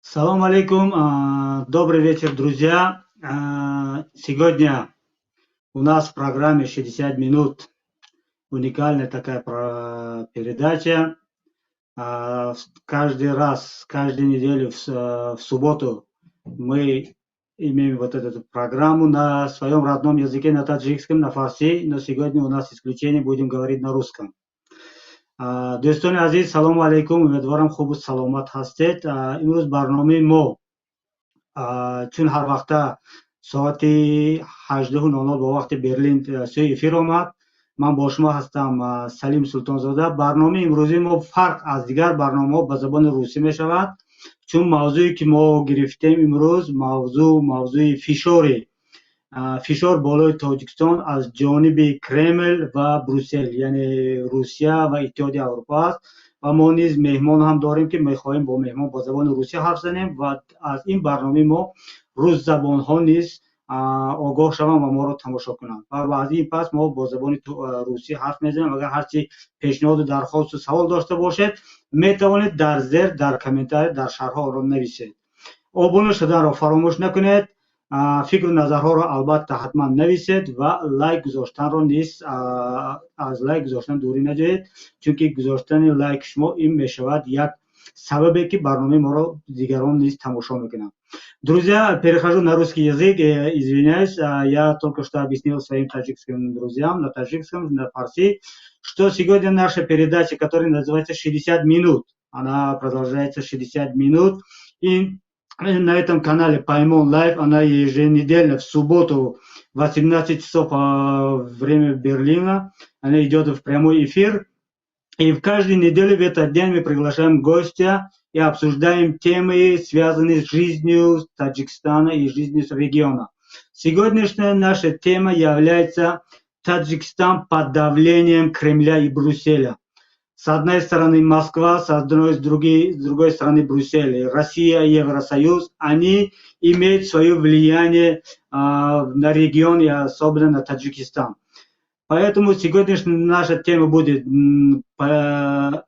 Салам алейкум, добрый вечер, друзья. Сегодня у нас в программе 60 минут уникальная такая передача. Каждый раз, каждую неделю в субботу мы имеем вот эту программу на своем родном языке, на таджикском, на фарси, но сегодня у нас исключение, будем говорить на русском. دوستان عزیز سلام علیکم، امیدوارم خوب و سلامت هستید. امروز برنامه ما چون هر وقت ساعت 18:00 با وقت برلین سوی افیر آمد. من با شما هستم سلیم سلطانزاده. برنامه امروزی ما فرق از دیگر برنامه به زبان روسی می شود، چون موضوعی که ما گرفتیم امروز موضوع فشار بالای تاجیکستان از جانب کرمل و بروسل، یعنی روسیه و اتحادیه اروپا است. و ما نیز مهمان هم داریم که میخواهیم با مهمان با زبان روسی حرف زنیم و از این برنامه ما روز زبان ها نیز آگاه شوند و ما را تماشا کنند. و از این پس ما با زبان روسی حرف میزنیم. اگر هرچی پیشنهاد و درخواست و سوال داشته باشید میتوانید در زیر در کامنتار در شرح را نویسید. آبونه شدن را فراموش نکنید. فکر و نظرها را البته حتما نویسید و لایک گذاشتن را نیز از لایک گذاشتن دوری نجوید، چون که گذاشتن لایک شما این میشود یک سببی که برنامه ما را دیگران نیز تماشا میکنند. Друзья, перехожу на русский язык, извиняюсь, я только что объяснил своим таджикским друзьям на таджикском, на фарси, что сегодня наша передача, которая называется 60 минут, она продолжается 60 минут, и на этом канале Паймон Лайв, она еженедельно в субботу в 18 часов время Берлина, она идет в прямой эфир. И в каждой неделе в этот день мы приглашаем гостя и обсуждаем темы, связанные с жизнью Таджикистана и жизнью региона. Сегодняшняя наша тема является Таджикистан под давлением Кремля и Брюсселя. С одной стороны Москва, с другой стороны Брюссель. Россия и Евросоюз, они имеют свое влияние на регион и особенно на Таджикистан. Поэтому сегодняшняя наша тема будет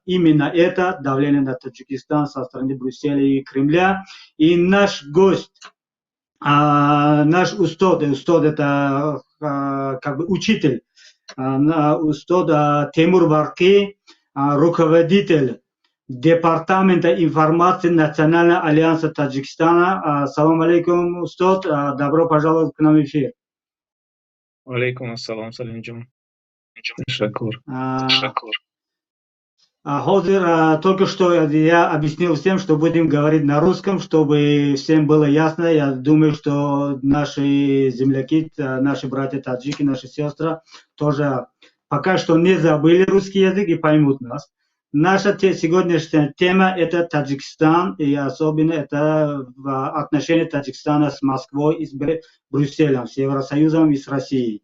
именно это, давление на Таджикистан со стороны Брюсселя и Кремля. И наш гость, наш устод это как бы учитель, устод Тимур Варки, руководитель Департамента информации Национального альянса Таджикистана. Салам алейкум, устод, добро пожаловать к нам в эфир. Алейкум ассалам, Салимджум. Шакур. Только что я объяснил всем, что будем говорить на русском, чтобы всем было ясно. Я думаю, что наши земляки, наши братья таджики, наши сестры тоже пока что не забыли русский язык и поймут нас. Наша сегодняшняя тема – это Таджикистан, и особенно это отношения Таджикистана с Москвой и с Брюсселем, с Евросоюзом и с Россией.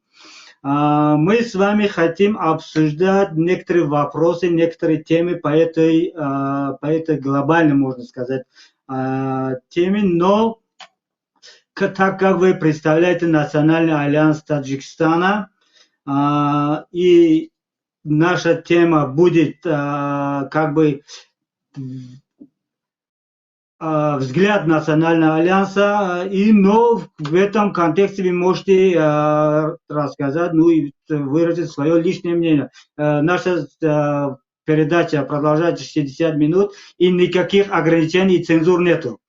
Мы с вами хотим обсуждать некоторые вопросы, некоторые темы по этой глобальной, можно сказать, теме, но так как вы представляете Национальный альянс Таджикистана, и наша тема будет как бы взгляд Национального альянса, но в этом контексте вы можете рассказать, ну и выразить свое личное мнение. Наша передача продолжается 60 минут, и никаких ограничений и цензур нету.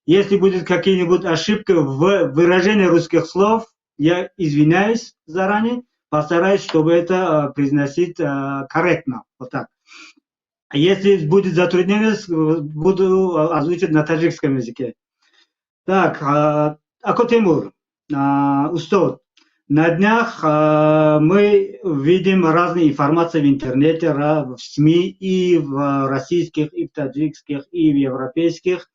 Если будет какие-нибудь ошибки в выражении русских слов, я извиняюсь заранее, постараюсь, чтобы это произносить корректно. Вот так. Если будет затруднение, буду озвучить на таджикском языке. Так, Ако Тимур, устод. На днях мы видим разные информации в интернете, в СМИ, и в российских, и в таджикских, и в европейских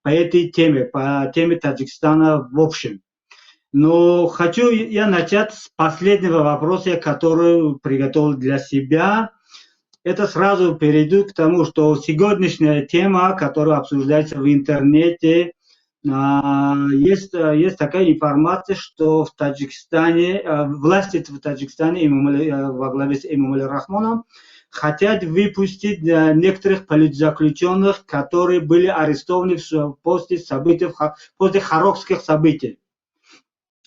по этой теме, по теме Таджикистана в общем. Но хочу я начать с последнего вопроса, который приготовил для себя. Это сразу перейду к тому, что сегодняшняя тема, которая обсуждается в интернете, есть такая информация, что в Таджикистане, власти в Таджикистане во главе с Эмомали Рахмоном хотят выпустить некоторых политзаключенных, которые были арестованы после событий, после Харокских событий.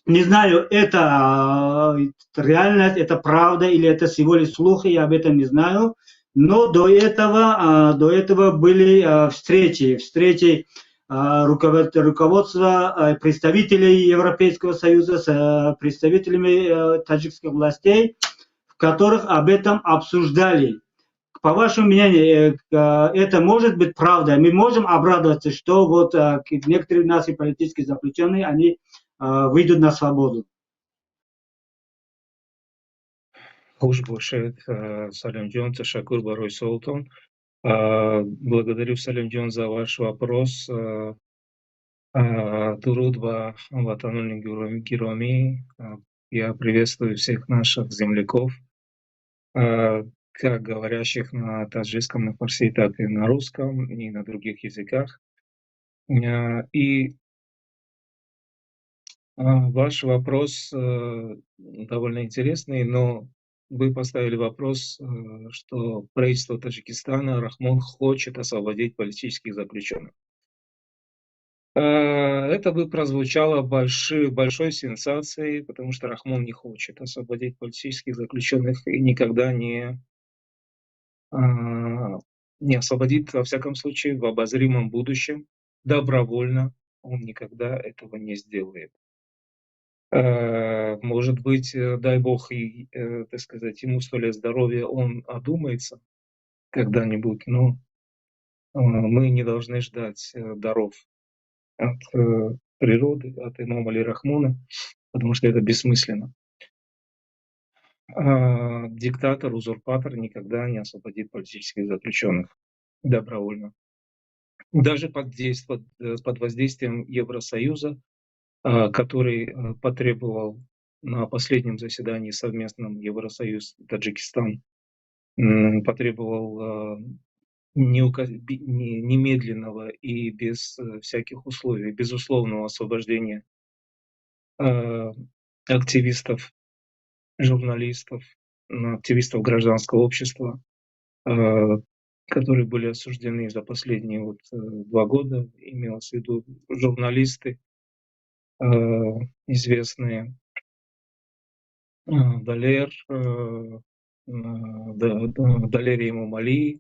Не знаю, это реальность, это правда или это всего лишь слухи, я об этом не знаю. Но до этого были встречи руководства представителей Европейского Союза с представителями таджикских властей, в которых об этом обсуждали. По вашему мнению, это может быть правдой? Мы можем обрадоваться, что вот некоторые наши политические заключенные, они выйдут на свободу. Хуш Бушет, Салимджон, Ташакур Барой Солтон. Благодарю, Салимджон, за ваш вопрос. Туруд ва ватанули героями. Я приветствую всех наших земляков, как говорящих на таджикском, на фарси, так и на русском, и на других языках. И ваш вопрос довольно интересный, но вы поставили вопрос, что правительство Таджикистана, Рахмон хочет освободить политических заключенных. Это бы прозвучало большой сенсацией, потому что Рахмон не хочет освободить политических заключенных и никогда не освободит, во всяком случае, в обозримом будущем, добровольно он никогда этого не сделает. Может быть, дай Бог, и, так сказать, ему 100 лет здоровья, он одумается когда-нибудь, но мы не должны ждать даров от природы, от имама Али Рахмона, потому что это бессмысленно. Диктатор, узурпатор никогда не освободит политических заключенных добровольно. Даже под воздействием Евросоюза, который потребовал на последнем заседании совместном Евросоюз-Таджикистан, потребовал немедленного и без всяких условий, безусловного освобождения активистов, журналистов, активистов гражданского общества, которые были осуждены за последние 2 года, имелось в виду журналисты, известные Далер, Далер Имамали,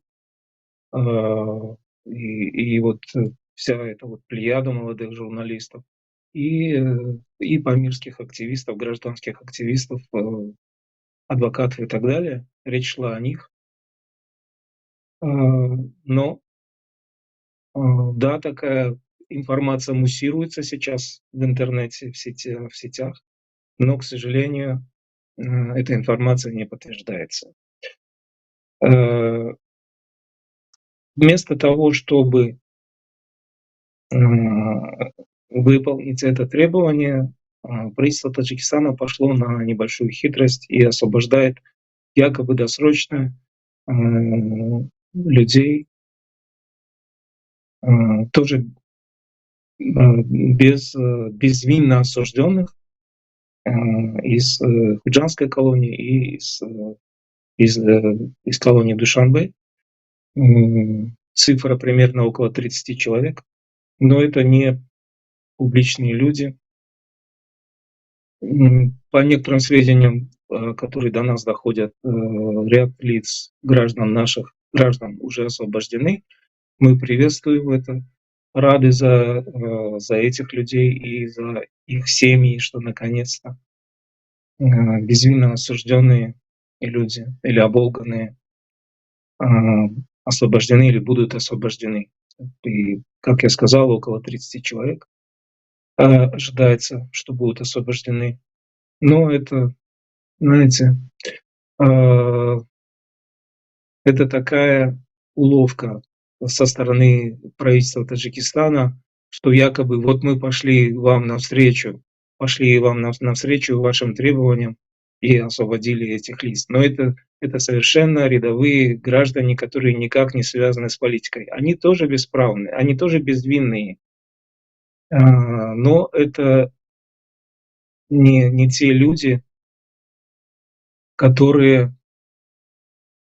и вот вся эта плеяда молодых журналистов, и памирских активистов, гражданских активистов, адвокатов и так далее. Речь шла о них. Но да, такая информация муссируется сейчас в интернете, в сетях, но, к сожалению, эта информация не подтверждается. Вместо того, чтобы выполнить это требование, правительство Таджикистана пошло на небольшую хитрость и освобождает якобы досрочно людей, тоже безвинно осужденных из Худжанской колонии и из колонии Душанбе. Цифра примерно около 30 человек, но это не публичные люди. По некоторым сведениям, которые до нас доходят, ряд лиц, наших граждан уже освобождены. Мы приветствуем это, рады за этих людей и за их семьи, что наконец-то безвинно осужденные люди или оболганные освобождены или будут освобождены. И, как я сказал, около 30 человек ожидается, что будут освобождены. Но это, знаете, это такая уловка со стороны правительства Таджикистана, что якобы вот мы пошли вам навстречу вашим требованиям и освободили этих лиц. Но это совершенно рядовые граждане, которые никак не связаны с политикой. Они тоже бесправны, они тоже безвинные. Но это не те люди, которые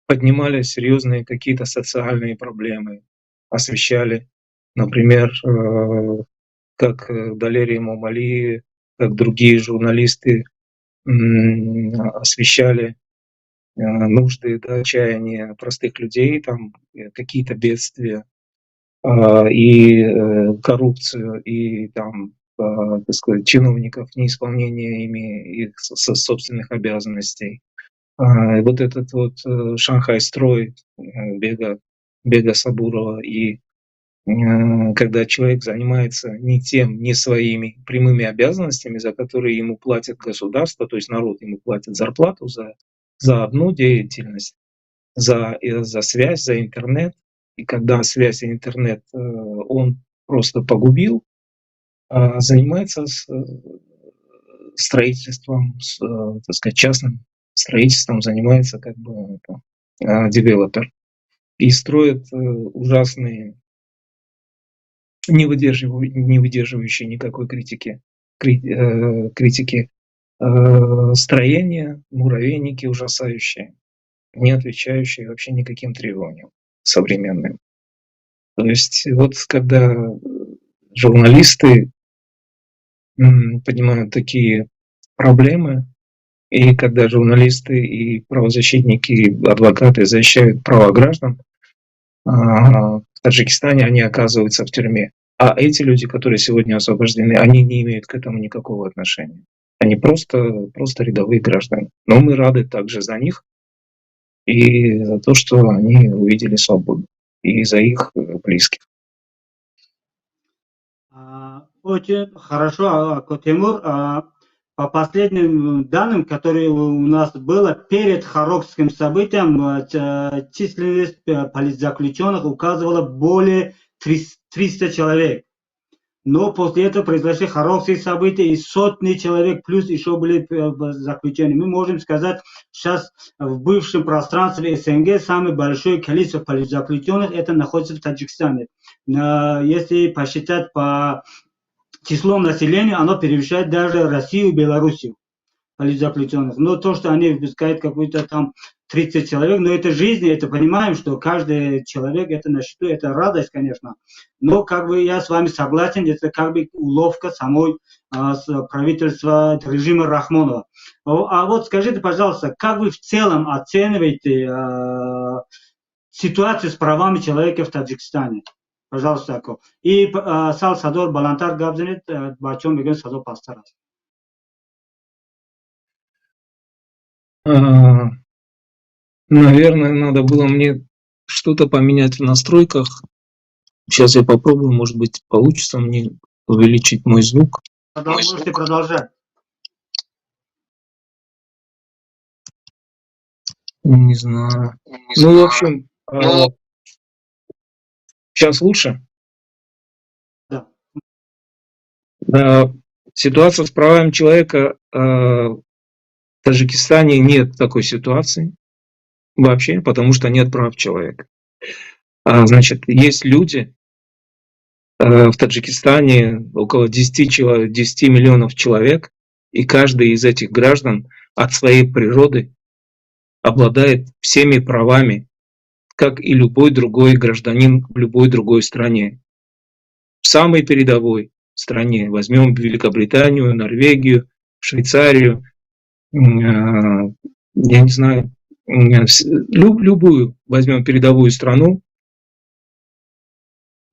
поднимали серьезные какие-то социальные проблемы, освещали, например, как Далерия Мамали, как другие журналисты освещали нужды, да, чаяния простых людей, там какие-то бедствия и коррупцию, и там, так сказать, чиновников, неисполнение ими их собственных обязанностей. Вот этот вот Шанхай-строй Бега Сабурова, и когда человек занимается не тем, не своими прямыми обязанностями, за которые ему платит государство, то есть народ ему платит зарплату за одну деятельность, за связь, за интернет. И когда связь и интернет он просто погубил, занимается строительством, так сказать, частным строительством занимается как бы девелопер. И строит ужасные, не выдерживающие никакой критики строения, муравейники ужасающие, не отвечающие вообще никаким требованиям современным. То есть вот когда журналисты поднимают такие проблемы, и когда журналисты и правозащитники, и адвокаты защищают права граждан, в Таджикистане они оказываются в тюрьме. А эти люди, которые сегодня освобождены, они не имеют к этому никакого отношения. Они просто рядовые граждане. Но мы рады также за них и за то, что они увидели свободу, и за их близких. Очень хорошо, Тимур. По последним данным, которые у нас было перед Харокским событием, численность политзаключенных указывала более 300 человек. Но после этого произошли Харокские события, и сотни человек плюс еще были заключены. Мы можем сказать, сейчас в бывшем пространстве СНГ самое большое количество политзаключенных это находится в Таджикистане. Если посчитать по числом населения, оно превышает даже Россию и Белоруссию, политзаключенных. Но то, что они выпускают какой-то там 30 человек, но это жизнь, это понимаем, что каждый человек это на счету, это радость, конечно. Но как бы я с вами согласен, это как бы уловка самой правительства режима Рахмонова. А вот скажите, пожалуйста, как вы в целом оцениваете ситуацию с правами человека в Таджикистане? Пожалуйста, Ако. И Сал Садор Балантар Габзанет, Бачон Беген Садор Пастарас. Наверное, надо было мне что-то поменять в настройках. Сейчас я попробую, может быть, получится мне увеличить мой звук. Можете продолжать. Не знаю. Ну, в общем, сейчас лучше? Да. Ситуация с правами человека в Таджикистане нет такой ситуации вообще, потому что нет прав человека. Значит, есть люди в Таджикистане, около 10 миллионов человек, и каждый из этих граждан от своей природы обладает всеми правами, как и любой другой гражданин в любой другой стране. В самой передовой стране, возьмем Великобританию, Норвегию, Швейцарию, я не знаю, любую возьмем передовую страну,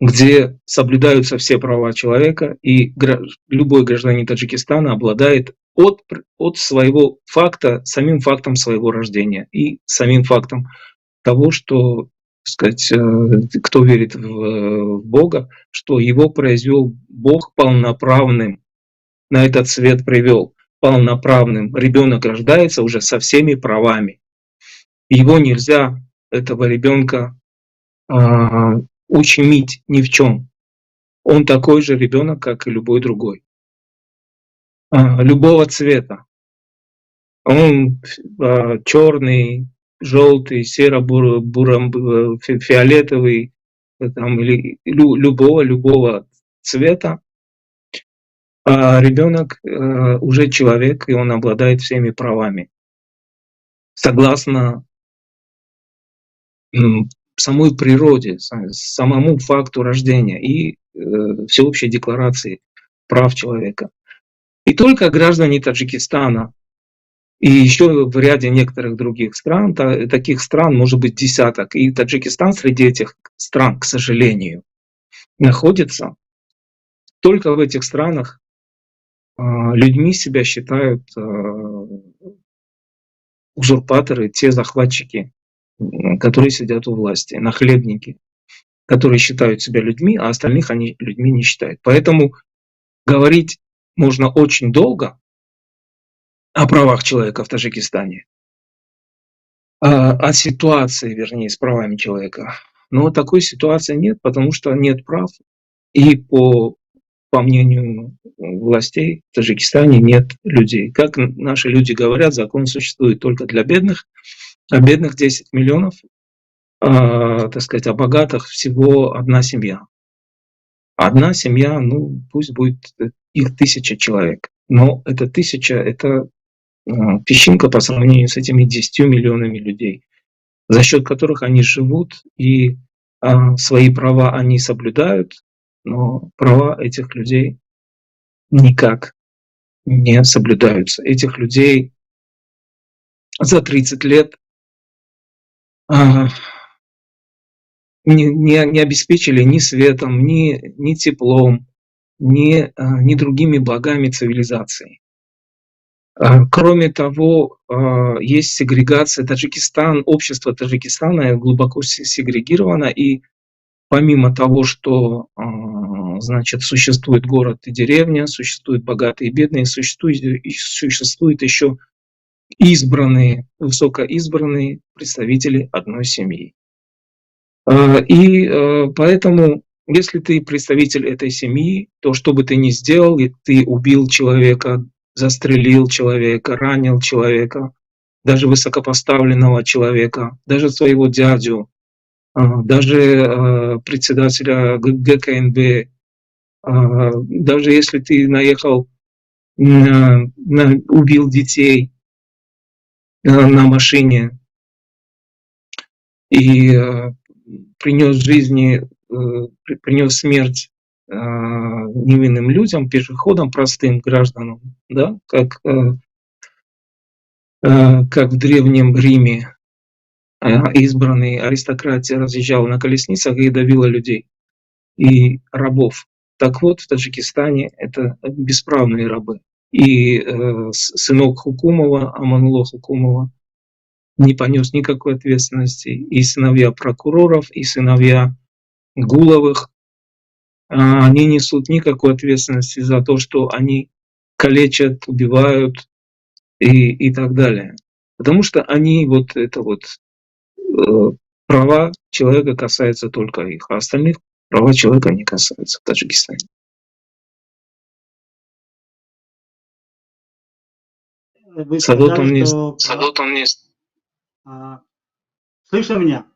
где соблюдаются все права человека, и любой гражданин Таджикистана обладает от своего факта, самим фактом своего рождения и самим фактом того, что, так сказать, кто верит в Бога, что его произвел Бог полноправным, на этот свет привел полноправным. Ребенок рождается уже со всеми правами. Его нельзя, этого ребенка, ущемить ни в чем. Он такой же ребенок, как и любой другой. Любого цвета. Он черный, желтый, серо-фиолетовый, там, или любого цвета. Ребенок уже человек, и он обладает всеми правами. Согласно самой природе, самому факту рождения и Всеобщей декларации прав человека. И только граждане Таджикистана и еще в ряде некоторых других стран, таких стран может быть десяток, и Таджикистан среди этих стран, к сожалению, находится. Только в этих странах людьми себя считают узурпаторы, те захватчики, которые сидят у власти, нахлебники, которые считают себя людьми, а остальных они людьми не считают. Поэтому говорить можно очень долго о правах человека в Таджикистане, о ситуации, вернее, с правами человека. Но такой ситуации нет, потому что нет прав. И по мнению властей в Таджикистане нет людей. Как наши люди говорят, закон существует только для бедных, а бедных 10 миллионов, так сказать, а богатых всего одна семья. Одна семья, ну пусть будет их 1000 человек, но эта 1000 — это песчинка по сравнению с этими 10 миллионами людей, за счет которых они живут, и свои права они соблюдают, но права этих людей никак не соблюдаются. Этих людей за 30 лет не обеспечили ни светом, ни теплом, ни другими благами цивилизации. Кроме того, есть сегрегация. Общество Таджикистана глубоко сегрегировано, и помимо того, что значит, существует город и деревня, существуют богатые и бедные, существуют еще избранные, высокоизбранные представители одной семьи. И поэтому, если ты представитель этой семьи, то что бы ты ни сделал, ты убил человека, застрелил человека, ранил человека, даже высокопоставленного человека, даже своего дядю, даже председателя ГКНБ, даже если ты наехал, убил детей на машине и принес смерть невинным людям, пешеходам, простым гражданам, да, как в Древнем Риме избранный аристократия разъезжала на колесницах и давила людей и рабов. Так вот, в Таджикистане это бесправные рабы. И сынок Хукумова, Аманулла Хукумова, не понес никакой ответственности. И сыновья прокуроров, и сыновья Гуловых, они несут никакой ответственности за то, что они калечат, убивают и так далее. Потому что они права человека касаются только их, а остальных права человека не касаются в Таджикистане. Вы сказали, что... Слышно меня?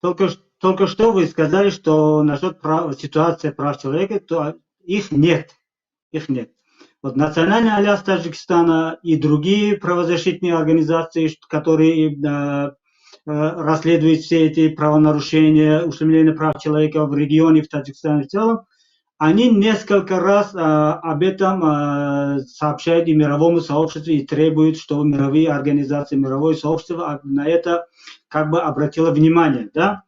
Только что вы сказали, что насчет ситуации прав человека, то их нет. Вот Национальный альянс Таджикистана и другие правозащитные организации, которые расследуют все эти правонарушения, ущемления прав человека в регионе, в Таджикистане в целом, они несколько раз об этом сообщают и мировому сообществу и требуют, чтобы мировые организации, мировое сообщество на это как бы обратило внимание. Да?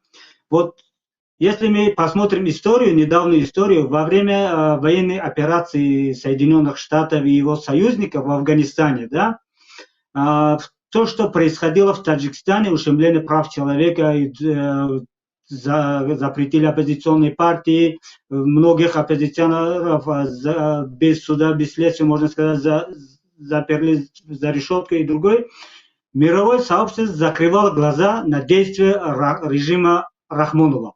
Вот если мы посмотрим историю, недавнюю историю, во время военной операции Соединенных Штатов и его союзников в Афганистане, да, то, что происходило в Таджикистане, ущемление прав человека, запретили оппозиционные партии, многих оппозиционеров без суда, без следствия, можно сказать, заперли за решетку и другой. Мировое сообщество закрывало глаза на действия режима Рахмонова.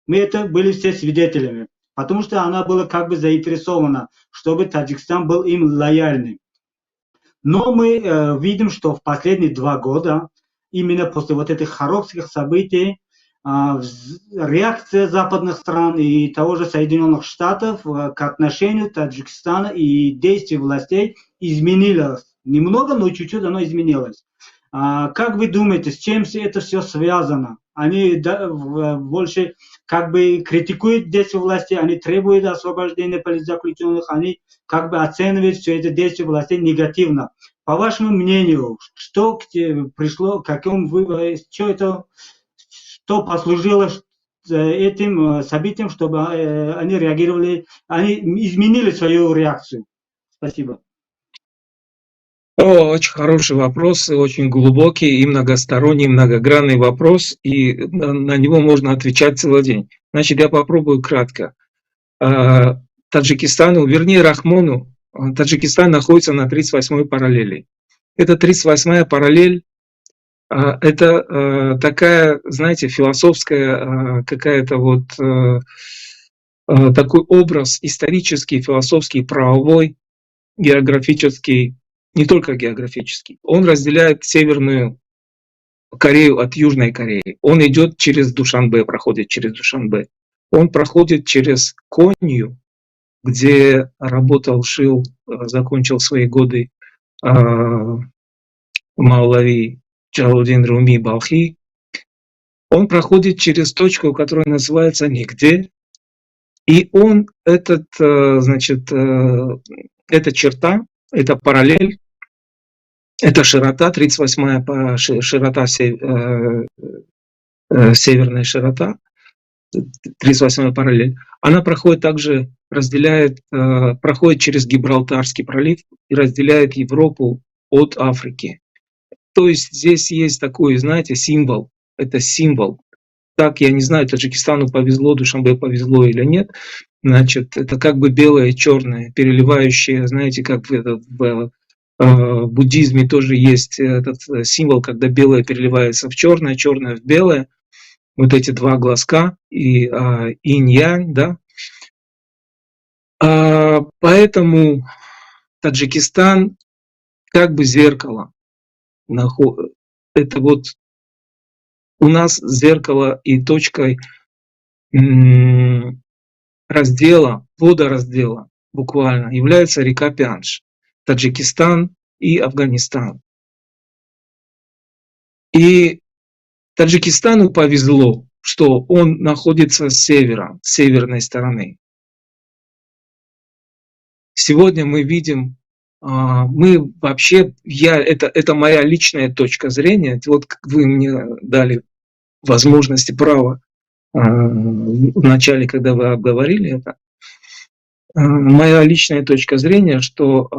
Мы это были все свидетелями, потому что она была как бы заинтересована, чтобы Таджикистан был им лояльным. Но мы видим, что в последние 2 года, именно после вот этих хороших событий, реакция западных стран и того же Соединенных Штатов к отношению Таджикистана и действий властей изменилась. Немного, но чуть-чуть оно изменилось. Как вы думаете, с чем это все связано? Они больше как бы критикуют действия власти, они требуют освобождения политзаключенных, они как бы оценивают все это действие власти негативно. По вашему мнению, что пришло, каким выводом, что послужило этим событиям, чтобы они реагировали, они изменили свою реакцию? Спасибо. Очень хороший вопрос, очень глубокий и многосторонний, многогранный вопрос, и на него можно отвечать целый день. Значит, я попробую кратко. Таджикистану, вернее Рахмону, Таджикистан находится на 38-й параллели. Эта 38-я параллель, это такая, знаете, философская какая-то вот такой образ исторический, философский, правовой, географический, не только географический. Он разделяет Северную Корею от Южной Кореи. Он идет через Душанбе, проходит через Душанбе. Он проходит через Конью, где работал, шил, закончил свои годы Маулави Джалалудин Руми Балхи. Он проходит через точку, которая называется Нигде. И он, значит, эта черта, эта параллель, это широта, 38-я широта, северная широта, 38-я параллель, она проходит также, проходит через Гибралтарский пролив и разделяет Европу от Африки. То есть здесь есть такой, знаете, символ, это символ. Так, я не знаю, Таджикистану повезло, Душанбе повезло или нет. Значит, это как бы белое и черное, переливающее, знаете, как в буддизме тоже есть этот символ, когда белое переливается в черное, черное в белое. Вот эти два глазка и инь-янь, да. Поэтому Таджикистан как бы зеркало. Это вот у нас зеркало и точкой раздела, водораздела буквально является река Пянш, Таджикистан и Афганистан. И Таджикистану повезло, что он находится с севера, с северной стороны. Сегодня мы видим, мы вообще, это моя личная точка зрения, вот вы мне дали возможность и право в начале, когда вы обговорили это, моя личная точка зрения, что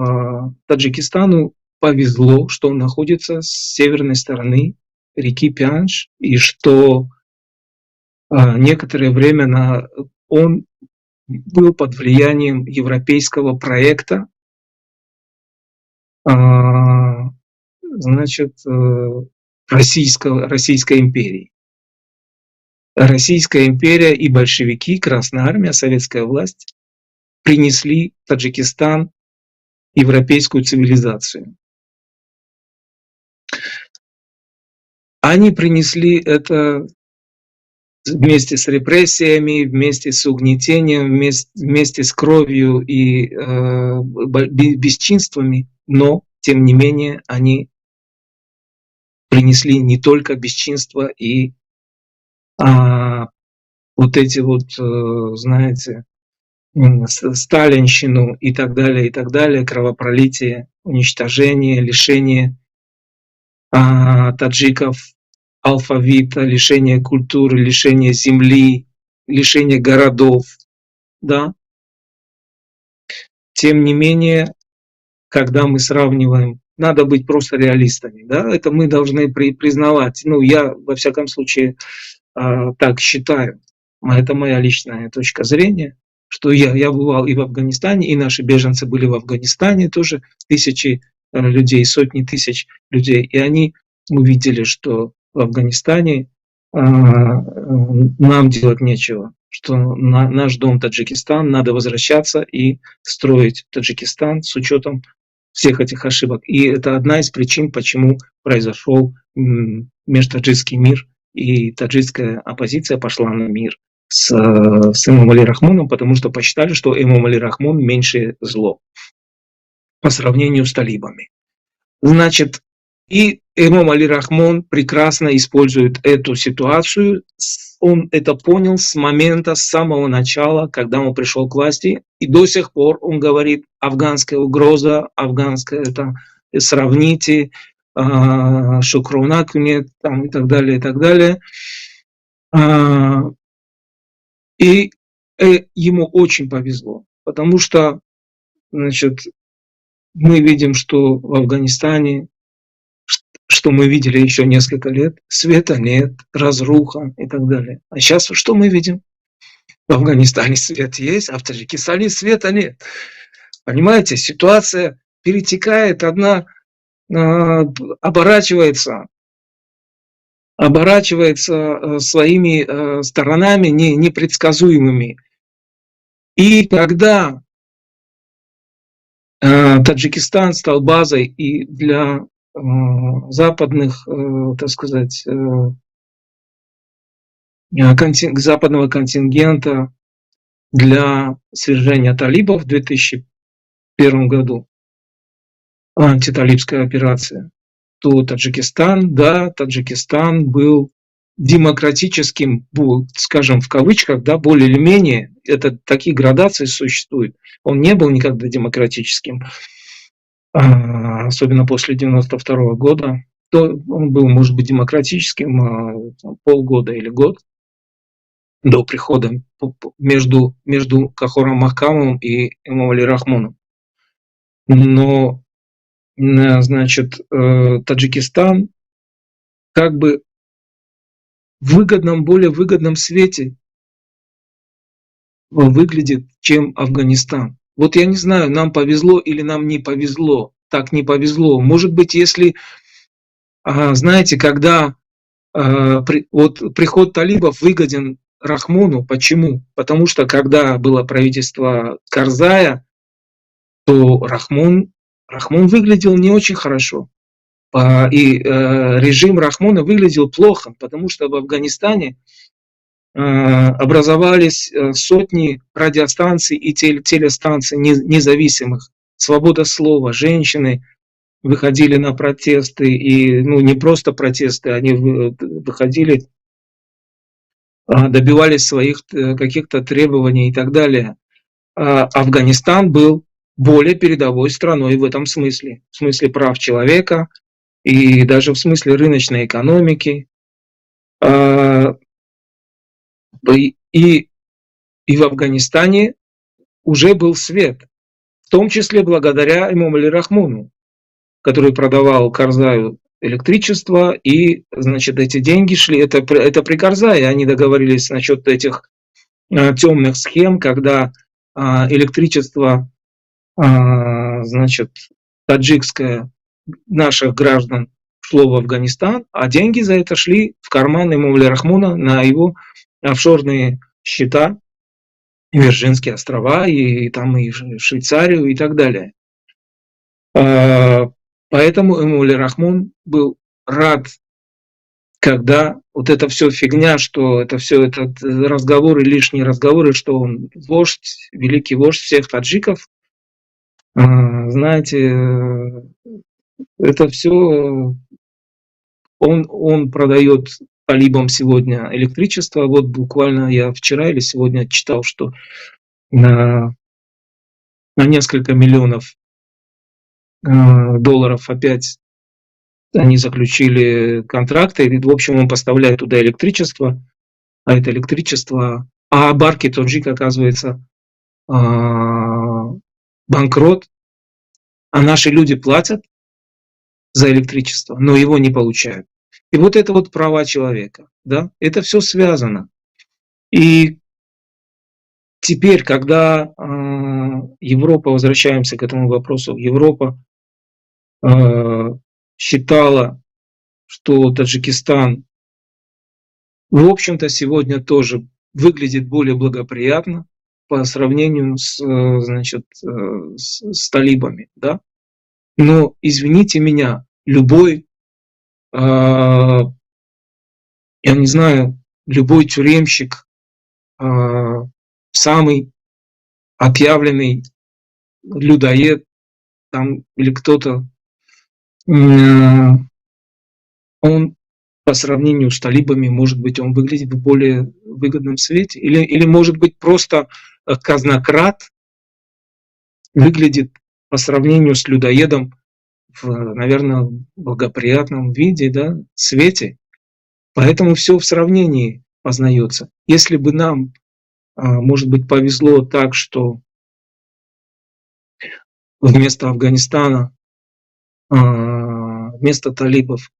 Таджикистану повезло, что он находится с северной стороны реки Пянш, и что некоторое время он был под влиянием европейского проекта, значит, Российской империи. Российская империя и большевики, Красная армия, советская власть принесли в Таджикистан европейскую цивилизацию. Они принесли это вместе с репрессиями, вместе с угнетением, вместе с кровью и бесчинствами, но, тем не менее, они принесли не только бесчинство и вот эти вот, знаете, сталинщину и так далее, кровопролитие, уничтожение, лишение таджиков алфавита, лишение культуры, лишение земли, лишение городов, да. Тем не менее, когда мы сравниваем, надо быть просто реалистами, да, это мы должны признавать. Ну, я, во всяком случае, так считаю. Это моя личная точка зрения, что я бывал и в Афганистане, и наши беженцы были в Афганистане, тоже тысячи людей, сотни тысяч людей, и они увидели, что в Афганистане нам делать нечего, что наш дом Таджикистан, надо возвращаться и строить Таджикистан с учетом всех этих ошибок. И это одна из причин, почему произошел межтаджикский мир, и таджикская оппозиция пошла на мир с Эмомали Рахмоном, потому что посчитали, что Эмомали Рахмон меньшее зло по сравнению с талибами. Значит, И имам Али Рахмон прекрасно использует эту ситуацию. Он это понял с момента, с самого начала, когда он пришел к власти. И до сих пор он говорит, афганская угроза, афганская это сравните, шукрунак нет, там, и так далее, и так далее. И ему очень повезло, потому что, значит, мы видим, что в Афганистане, что мы видели еще несколько лет, света нет, разруха и так далее. А сейчас что мы видим? В Афганистане свет есть, а в Таджикистане света нет. Понимаете, ситуация перетекает, одна оборачивается своими сторонами непредсказуемыми. И когда Таджикистан стал базой и для западных, так сказать, западного контингента для свержения талибов в 2001 году, антиталибская операция, то Таджикистан был демократическим, скажем, в кавычках, да, более или менее, это такие градации существуют. Он не был никогда демократическим, особенно после 1992 года. То он был, может быть, демократическим полгода или год до прихода между Кахором Махкамовым и имамом Али Рахмоном. Но, значит, Таджикистан как бы в более выгодном свете выглядит, чем Афганистан. Вот я не знаю, нам повезло или нам не повезло. Так не повезло. Может быть, если, знаете, когда вот приход талибов выгоден Рахмону. Почему? Потому что когда было правительство Карзая, то Рахмон выглядел не очень хорошо. И режим Рахмона выглядел плохо, потому что в Афганистане образовались сотни радиостанций и телестанций независимых. Свобода слова, женщины выходили на протесты, и не просто протесты, они выходили, добивались своих каких-то требований и так далее. Афганистан был более передовой страной в этом смысле, в смысле прав человека и даже в смысле рыночной экономики. И в Афганистане уже был свет, в том числе благодаря имаму Али Рахмону, который продавал Карзаю электричество, и, значит, эти деньги шли, это при Карзае, они договорились насчет этих темных схем, когда электричество, значит, таджикское наших граждан шло в Афганистан, а деньги за это шли в карман имама Али Рахмона на его офшорные счета, Вирджинские острова, и там и Швейцарию и так далее. Поэтому имам Али Рахмон был рад, когда вот эта все фигня, что это все это разговоры, лишние разговоры, что он вождь, великий вождь всех таджиков, знаете, это все он продает талибам сегодня электричество. Вот буквально я вчера или сегодня читал, что на несколько миллионов долларов опять они заключили контракты, и, в общем, он поставляет туда электричество, а это электричество, а Барки Таджик, оказывается, банкрот, а наши люди платят за электричество, но его не получают. И вот это вот права человека, да, это все связано. И теперь, когда Европа, возвращаемся к этому вопросу, Европа считала, что Таджикистан, в общем-то, сегодня тоже выглядит более благоприятно по сравнению с талибами, да. Но, извините меня, любой, я не знаю, любой тюремщик, самый отъявленный людоед там, или кто-то, он по сравнению с талибами, может быть, он выглядит в более выгодном свете? Или может быть, просто казнократ выглядит по сравнению с людоедом в, наверное, благоприятном виде, да, свете? Поэтому все в сравнении познается. Если бы нам, может быть, повезло так, что вместо Афганистана, вместо талибов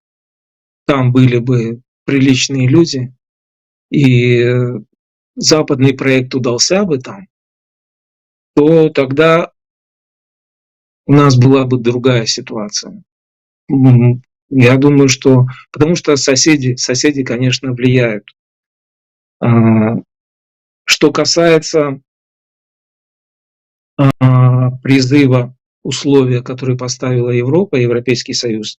там были бы приличные люди, и западный проект удался бы там, то тогда у нас была бы другая ситуация. Я думаю, что... Потому что соседи, конечно, влияют. Что касается призыва, условия, которые поставила Европа, Европейский Союз,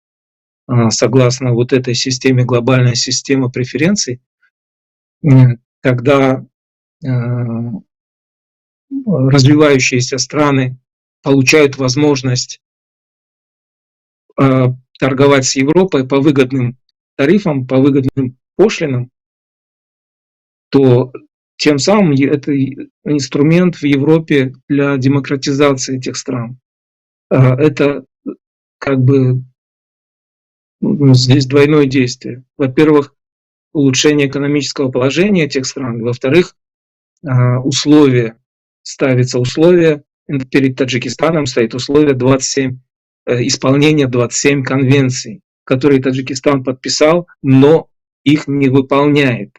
согласно вот этой системе, глобальной системе преференций, когда развивающиеся страны получают возможность торговать с Европой по выгодным тарифам, по выгодным пошлинам, то тем самым это инструмент в Европе для демократизации этих стран. Это как бы здесь двойное действие. Во-первых, улучшение экономического положения этих стран. Во-вторых, ставится условие, перед Таджикистаном стоит условие 27, исполнения 27 конвенций, которые Таджикистан подписал, но их не выполняет.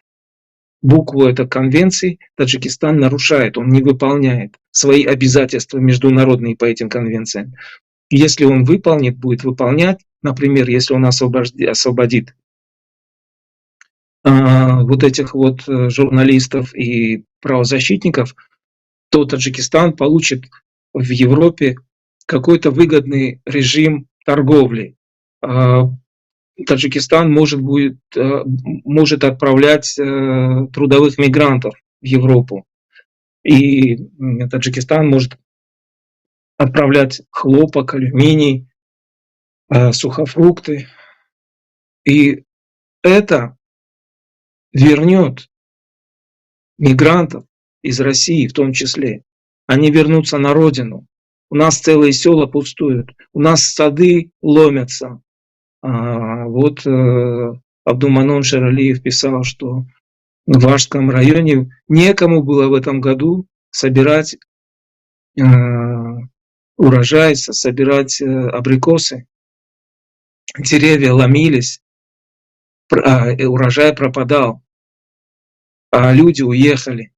Букву этой конвенции Таджикистан нарушает, он не выполняет свои обязательства международные по этим конвенциям. Если он выполнит, будет выполнять, например, если он освободит вот этих вот журналистов и правозащитников, то Таджикистан получит в Европе какой-то выгодный режим торговли. Таджикистан может отправлять трудовых мигрантов в Европу. И Таджикистан может отправлять хлопок, алюминий, сухофрукты. И это вернет мигрантов из России в том числе. Они вернутся на родину. У нас целые села пустуют. У нас сады ломятся. Вот Абдуманон Шералиев писал, что в Вашском районе некому было в этом году собирать урожай, собирать абрикосы. Деревья ломились, урожай пропадал, а люди уехали.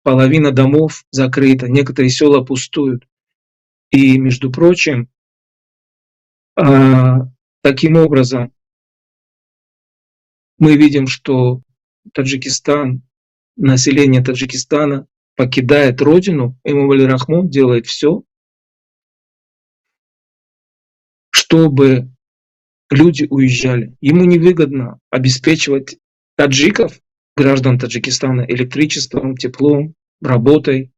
Половина домов закрыта, некоторые села пустуют. И, между прочим, таким образом, мы видим, что Таджикистан, население Таджикистана покидает родину. Эмомали Рахмон делает все, чтобы люди уезжали. Ему невыгодно обеспечивать таджиков, граждан Таджикистана, электричеством, теплом, работой.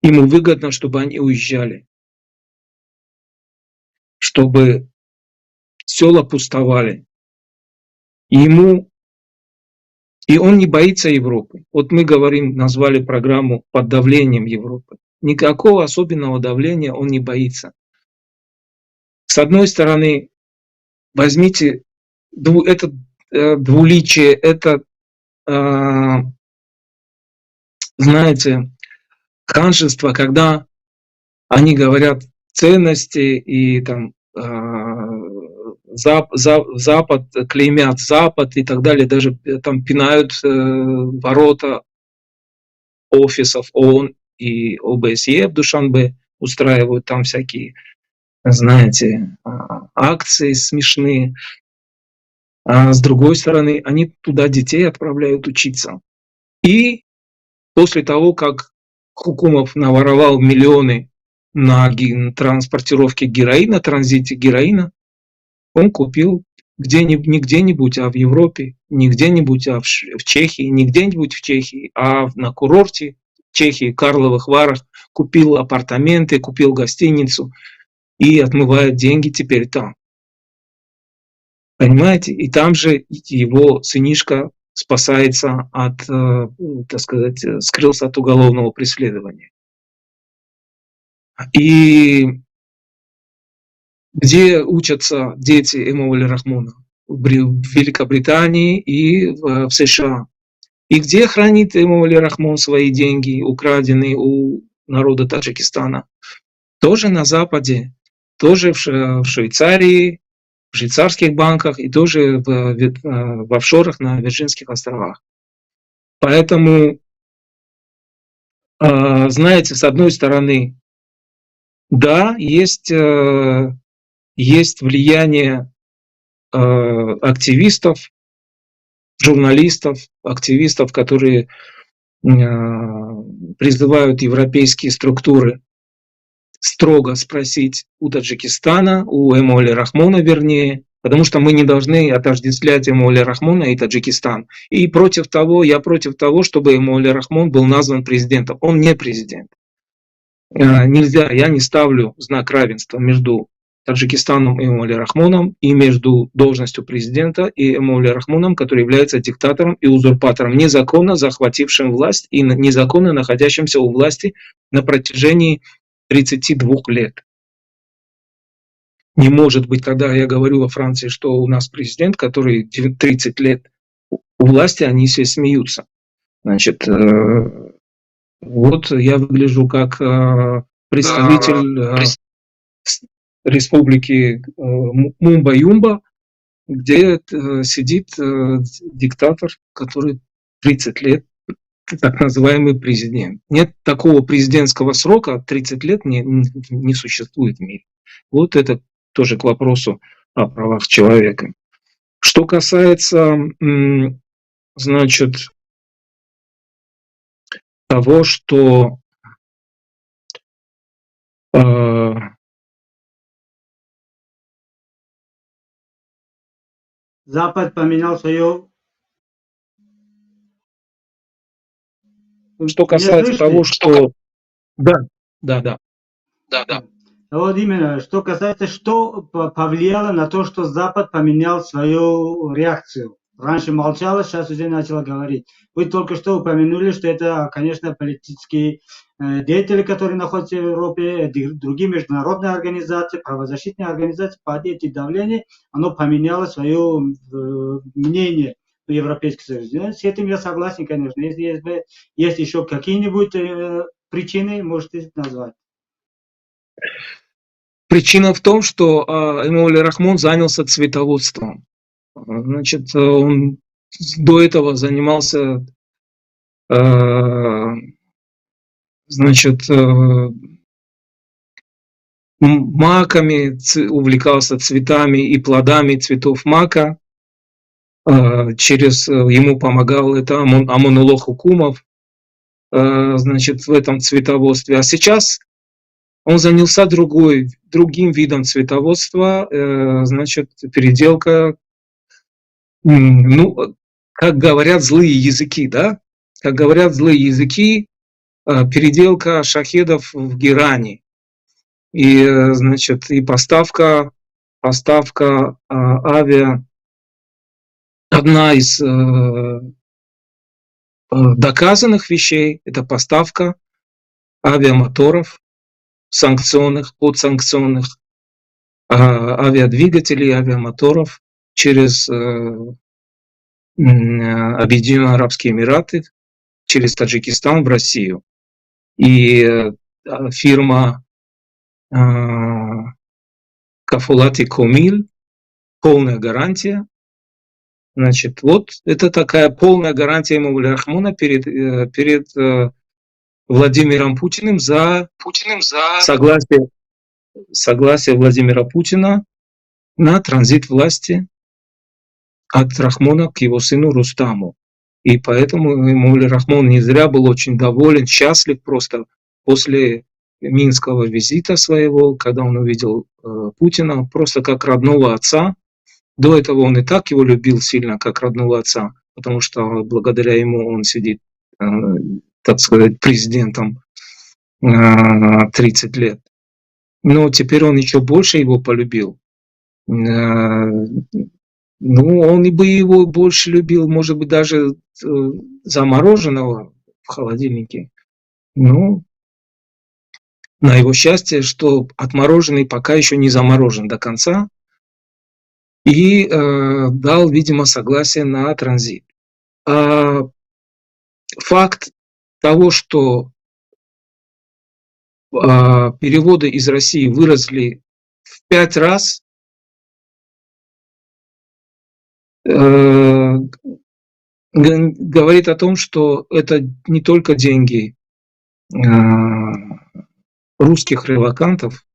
Ему выгодно, чтобы они уезжали, чтобы села пустовали. И он не боится Европы. Вот мы говорим, назвали программу «Под давлением Европы». Никакого особенного давления он не боится. С одной стороны, возьмите это двуличие, это, знаете, ханжество, когда они говорят ценности и там Запад, клеймят Запад и так далее, даже там пинают ворота офисов ООН и ОБСЕ в Душанбе, устраивают там всякие, знаете, акции смешные. А с другой стороны, они туда детей отправляют учиться. И после того, как Хукумов наворовал миллионы на транспортировке героина, транзите героина, он купил не где-нибудь, а в Европе, не где-нибудь, а в Чехии, не где-нибудь в Чехии, а на курорте Чехии, Карловых Варах, купил апартаменты, купил гостиницу и отмывает деньги теперь там. Понимаете? И там же его сынишка спасается от, так сказать, скрылся от уголовного преследования. И где учатся дети Эмомали Рахмона? В Великобритании и в США. И где хранит Эмомали Рахмон свои деньги, украденные у народа Таджикистана? Тоже на Западе, тоже в Швейцарии, в швейцарских банках и тоже в офшорах на Вирджинских островах. Поэтому, знаете, с одной стороны, да, есть влияние активистов, журналистов, активистов, которые призывают европейские структуры строго спросить у Таджикистана, у Эмомали Рахмона вернее, потому что мы не должны отождествлять Эмомали Рахмона и Таджикистан. И я против того, чтобы Эмомали Рахмон был назван президентом. Он не президент. Нельзя, я не ставлю знак равенства между Таджикистаном и Эмомали Рахмоном и между должностью президента и Эмомали Рахмоном, который является диктатором и узурпатором, незаконно захватившим власть и незаконно находящимся у власти на протяжении 32 лет. Не может быть, когда я говорю во Франции, что у нас президент, который 30 лет у власти, они все смеются. Значит, вот я выгляжу как представитель республики Мумба-Юмба, где сидит диктатор, который 30 лет, так называемый президент. Нет такого президентского срока, 30 лет не существует в мире. Вот это тоже к вопросу о правах человека. Что касается, значит, того, что Запад поменял свое... Что касается того, что... Да. Вот именно, что касается, что повлияло на то, что Запад поменял свою реакцию. Раньше молчала, сейчас уже начала говорить. Вы только что упомянули, что это, конечно, политические деятели, которые находятся в Европе, другие международные организации, правозащитные организации, под эти давления, оно поменяло свое мнение в Европейском Союзе. С этим я согласен, конечно. Если есть еще какие-нибудь причины, можете назвать. Причина в том, что Эмомали Рахмон занялся цветоводством. Значит, он до этого занимался, значит, маками, увлекался цветами и плодами цветов мака. Ему помогал это Амонулло Хукумов, значит, в этом цветоводстве. А сейчас он занялся другим видом цветоводства, значит, переделка, как говорят злые языки, да? Как говорят злые языки, переделка шахедов в Герани. И, значит, и поставка авиа. Одна из доказанных вещей – это поставка авиамоторов, санкционных, подсанкционных, авиадвигателей, авиамоторов через Объединенные Арабские Эмираты, через Таджикистан в Россию. И фирма Кафулати Комиль, полная гарантия. Значит, вот это такая полная гарантия Эмомали Рахмона перед Владимиром Путиным за согласие Владимира Путина на транзит власти от Рахмона к его сыну Рустаму. И поэтому Эмомали Рахмон не зря был очень доволен, счастлив просто после минского визита своего, когда он увидел Путина, просто как родного отца. До этого он и так его любил сильно, как родного отца, потому что благодаря ему он сидит, так сказать, президентом 30 лет. Но теперь он еще больше его полюбил. Ну, он и бы его больше любил, может быть, даже замороженного в холодильнике. Ну, на его счастье, что отмороженный пока еще не заморожен до конца, и дал, видимо, согласие на транзит. А факт того, что переводы из России выросли в 5 раз, говорит о том, что это не только деньги русских релокантов.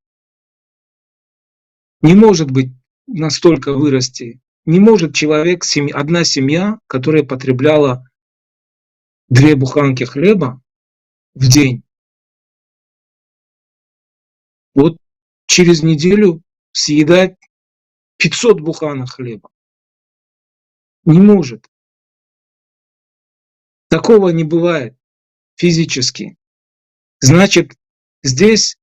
Не может быть настолько вырасти. Не может человек, одна семья, которая потребляла 2 буханки хлеба в день, вот через неделю съедать 500 буханок хлеба. Не может. Такого не бывает физически. Значит, здесь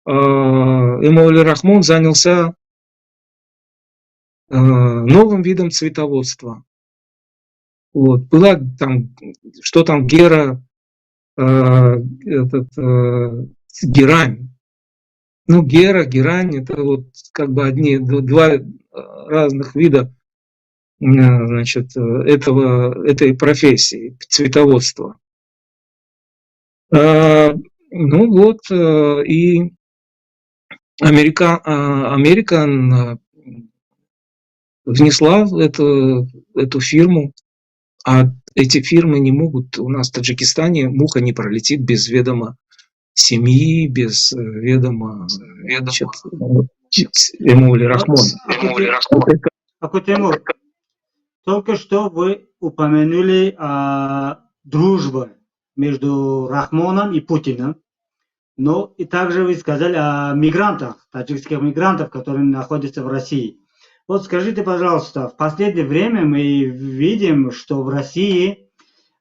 Эмомали Рахмон занялся новым видом цветоводства. Вот. Была там, что там, герань. Ну, герань, это вот как бы два разных вида, значит, этой профессии, цветоводства. Ну вот, и Америка внесла эту фирму, а эти фирмы не могут, у нас в Таджикистане муха не пролетит без ведома семьи, без ведома Эмомали Рахмона. Аку Тимур, только что вы упомянули дружбу между Рахмоном и Путиным, но и также вы сказали о мигрантах, таджикских мигрантов, которые находятся в России. Вот скажите, пожалуйста, в последнее время мы видим, что в России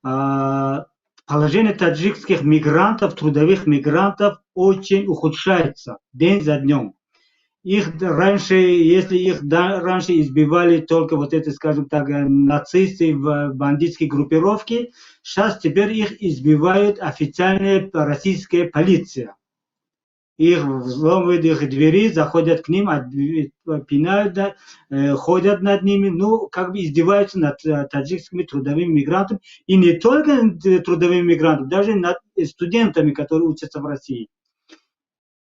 положение таджикских мигрантов, трудовых мигрантов очень ухудшается день за днем. Их раньше, если их раньше избивали только вот это, скажем так, нацисты в бандитские группировки, сейчас теперь их избивают официальная российская полиция. Их взломывают их двери, заходят к ним, пинают, ходят над ними, ну, как бы издеваются над таджикскими трудовыми мигрантами. И не только трудовыми мигрантами, даже над студентами, которые учатся в России.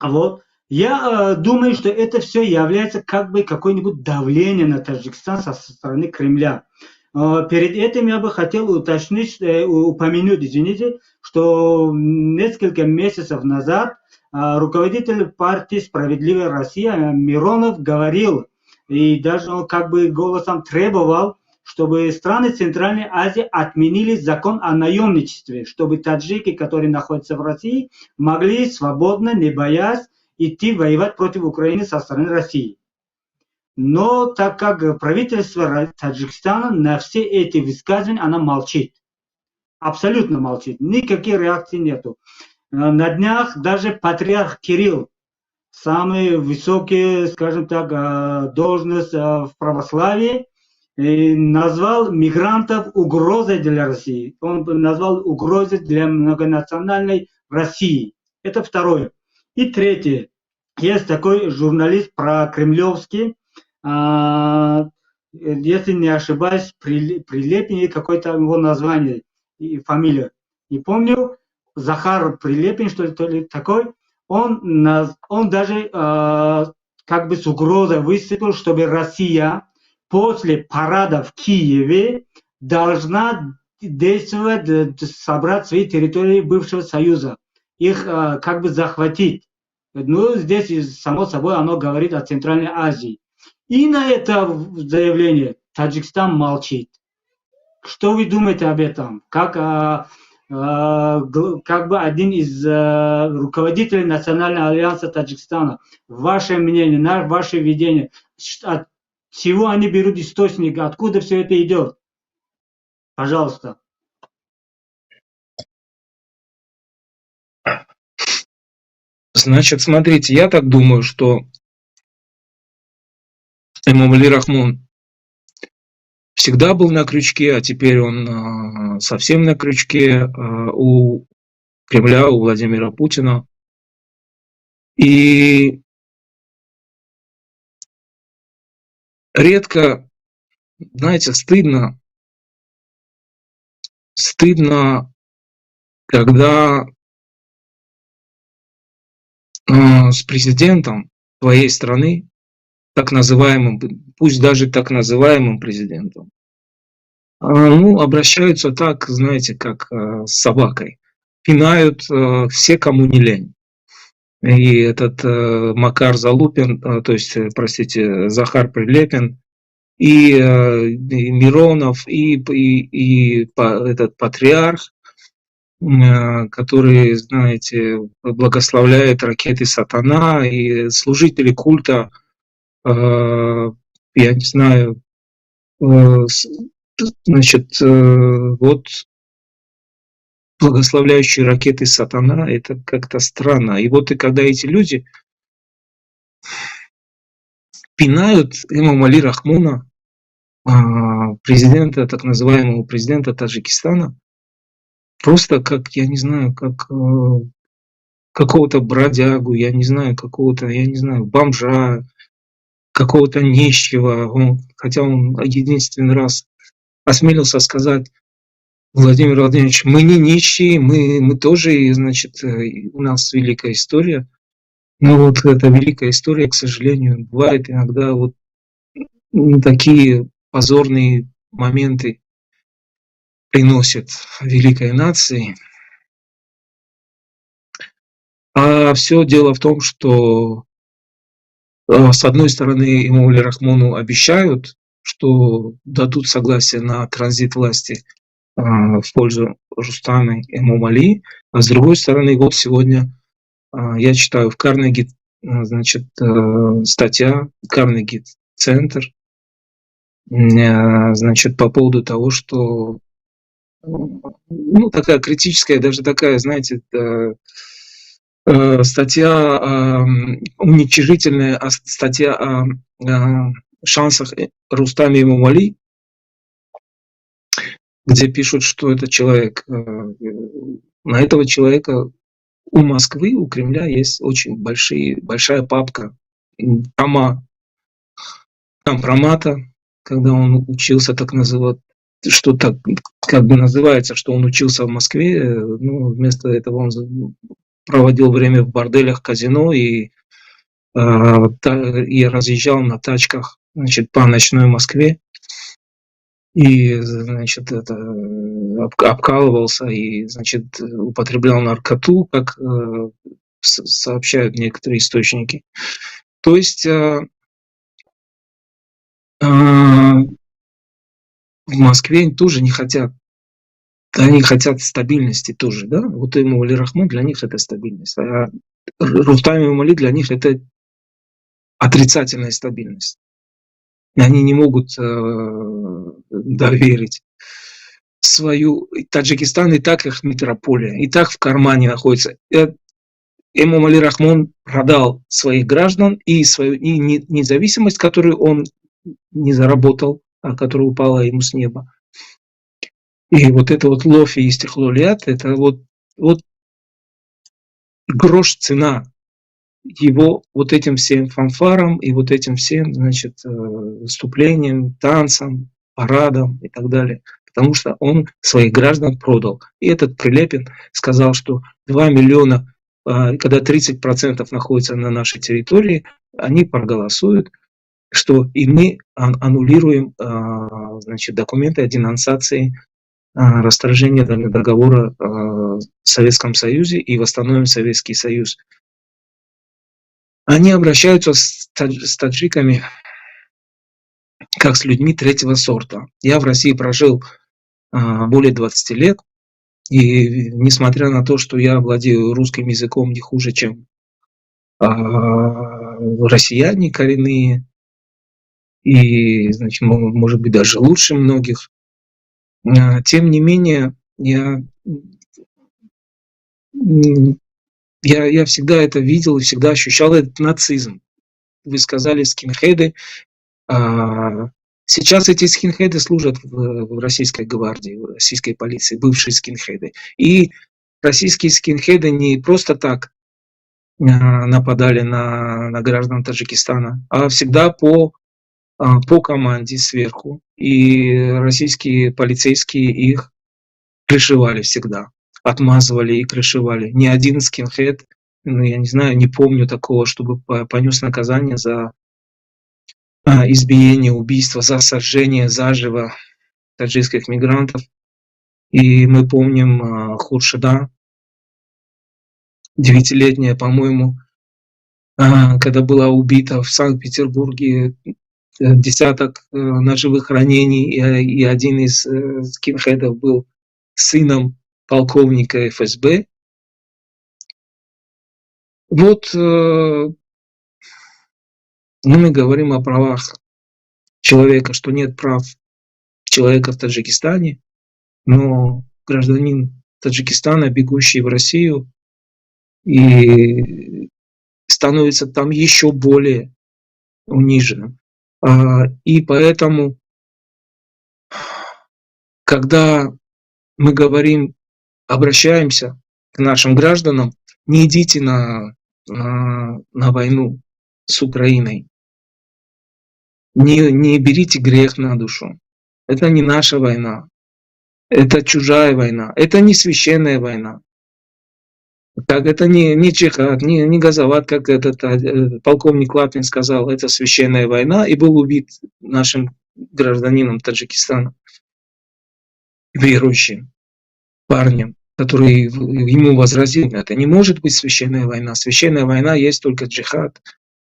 Вот. Я думаю, что это все является как бы какое-нибудь давление на Таджикистан со стороны Кремля. Перед этим я бы хотел упомянуть, извините, что несколько месяцев назад руководитель партии «Справедливая Россия» Миронов говорил, и даже он как бы голосом требовал, чтобы страны Центральной Азии отменили закон о наемничестве, чтобы таджики, которые находятся в России, могли свободно, не боясь, идти воевать против Украины со стороны России. Но так как правительство Таджикистана на все эти высказывания, она молчит. Абсолютно молчит. Никаких реакций нету. На днях даже патриарх Кирилл, самый высокий, скажем так, должность в православии, назвал мигрантов угрозой для России. Он назвал угрозой для многонациональной России. Это второе. И третье. Есть такой журналист прокремлевский, если не ошибаюсь, Прилепин, какое-то его название и фамилия. Не помню. Захар Прилепин, что ли такой. Он даже как бы с угрозой выступил, чтобы Россия после парада в Киеве должна действовать, собрать свои территории бывшего Союза, их как бы захватить. Ну, здесь, само собой, оно говорит о Центральной Азии. И на это заявление Таджикистан молчит. Что вы думаете об этом? Как бы один из руководителей Национального альянса Таджикистана, ваше мнение, ваше видение, от чего они берут источник, откуда все это идет? Пожалуйста. Значит, смотрите, я так думаю, что Эмомали Рахмон всегда был на крючке, а теперь он совсем на крючке у Кремля, у Владимира Путина. И редко, знаете, стыдно, когда с президентом твоей страны, так называемым, пусть даже так называемым президентом, ну, обращаются так, знаете, как с собакой. Пинают все, кому не лень. И этот Макар Залупин, то есть, простите, Захар Прилепин, и Миронов, этот патриарх, который, знаете, благословляет ракеты сатана, и служители культа, я не знаю, значит, вот благословляющие ракеты сатана, это как-то странно. И вот и когда эти люди пинают Эмомали Рахмона, президента, так называемого президента Таджикистана, просто как, я не знаю, как какого-то бродягу, я не знаю, какого-то, я не знаю, бомжа, какого-то нищего. Хотя он единственный раз осмелился сказать: Владимир Владимирович, мы не нищие, мы тоже, значит, у нас великая история. Но вот эта великая история, к сожалению, бывает иногда вот такие позорные моменты приносит великой нации. А все дело в том, что с одной стороны Эмомали Рахмону обещают, что дадут согласие на транзит власти в пользу Рустама Эмомали, а с другой стороны, вот сегодня я читаю в Карнеги, значит, статья Карнеги Центр, значит, по поводу того, что, ну, такая критическая, даже такая, знаете, статья уничижительная, статья о шансах Рустама Эмомали, где пишут, что этот человек, на этого человека у Москвы, у Кремля есть очень большая папка компромата, когда он учился, так называть, что так как бы называется, что он учился в Москве, ну, вместо этого он проводил время в борделях, казино и разъезжал на тачках, значит, по ночной Москве. И, значит, это обкалывался и, значит, употреблял наркоту, как сообщают некоторые источники. То есть в Москве тоже не хотят, они хотят стабильности тоже, да? Вот Эмомали Рахмон для них это стабильность, а Рустам Эмомали для них это отрицательная стабильность. И они не могут доверить свою... Таджикистан и так их метрополия, и так в кармане находится. Эмомали Рахмон продал своих граждан и свою независимость, которую он не заработал, а которая упала ему с неба. И вот это вот лофи и стихлолиат, это вот грош цена его вот этим всем фанфарам и вот этим всем, значит, выступлениям, танцам, парадам и так далее. Потому что он своих граждан продал. И этот Прилепин сказал, что 2 миллиона, когда 30% находится на нашей территории, они проголосуют, что и мы аннулируем, значит, документы о денонсации, расторжения договора в Советском Союзе и восстановим Советский Союз. Они обращаются с таджиками как с людьми третьего сорта. Я в России прожил более 20 лет, и несмотря на то, что я владею русским языком не хуже, чем россияне коренные, и, значит, может быть, даже лучше многих, тем не менее, я всегда это видел и всегда ощущал этот нацизм. Вы сказали скинхеды, Сейчас эти скинхеды служат в российской гвардии, в российской полиции, бывшие скинхеды. И российские скинхеды не просто так нападали на граждан Таджикистана, а всегда по команде сверху. И российские полицейские их крышевали всегда. Отмазывали и крышевали. Ни один скинхед, ну, я не знаю, не помню такого, чтобы понес наказание за избиение, убийство, за сожжение заживо таджикских мигрантов. И мы помним Хуршида, 9-летняя, по-моему, когда была убита в Санкт-Петербурге, десяток ножевых ранений, и один из скинхедов был сыном полковника ФСБ. Вот мы говорим о правах человека, что нет прав человека в Таджикистане, но гражданин Таджикистана, бегущий в Россию, и становится там еще более униженным. И поэтому, когда мы говорим, обращаемся к нашим гражданам, не идите на войну с Украиной. Не берите грех на душу. Это не наша война. Это чужая война. Это не священная война. Так, это не джихад, не газоват, как этот полковник Лапин сказал, это священная война, и был убит нашим гражданином Таджикистана, верующим парнем, который ему возразил, это не может быть священная война. Священная война есть только джихад.